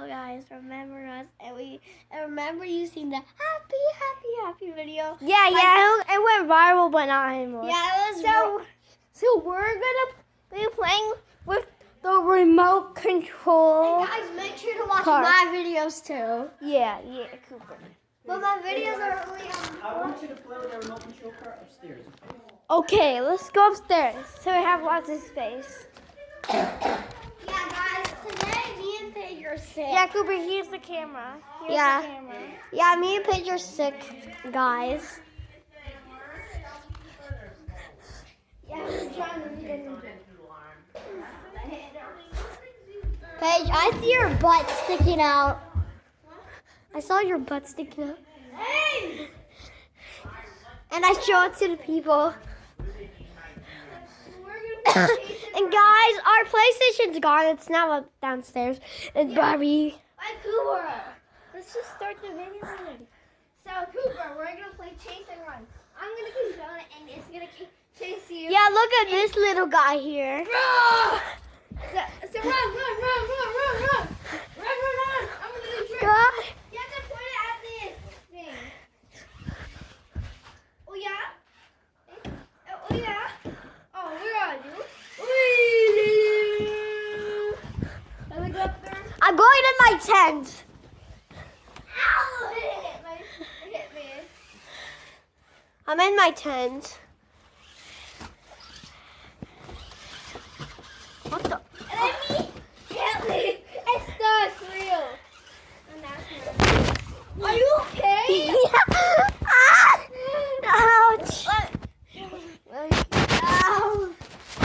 guys, remember us, and remember using the happy video. Yeah, it went viral, but not anymore. Yeah, it was. So we're gonna be playing with the remote control. And guys, make sure to watch car. my videos too. Yeah, Cooper. But my videos are only I want you to play with the remote control car upstairs. Okay, let's go upstairs so we have lots of space. Yeah, guys, today me and Paige are sick. Yeah, Cooper, here's the camera. Here's Yeah. the camera. Yeah, me and Paige are sick, guys. Yeah, we're trying to read it. Paige, I see your butt sticking out. I saw your butt sticking out. Hey! And I show it to the people. And guys, our PlayStation's gone. It's now up downstairs. And Barbie. Hi, Cooper. Let's just start the video already. So, Cooper, we're going to play Chase and Run. I'm going to control it, and it's going to chase you. Yeah, look at this little guy here. So run. Run. I'm going to do trick. God. You have to point it at this thing. Oh, yeah? Oh, yeah? Oh, where are you? Let me go up there. I'm going in my tent. Ow! It hit me. I'm in my tent. What the? Let me help me. It's stuck real. And that's real. Are you okay? Ah! Ouch. Ow.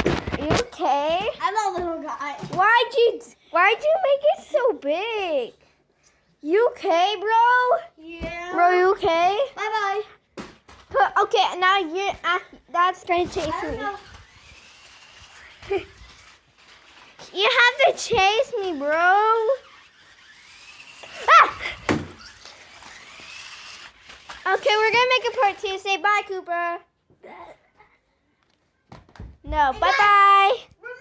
Are you okay? I'm a little guy. Why'd you make it so big? You okay, bro? Yeah. Bro, you okay? Bye Okay, now that's gonna chase bye. me. You have to chase me, bro. Ah! Okay, we're gonna make a part 2. Say bye, Cooper. No, bye-bye.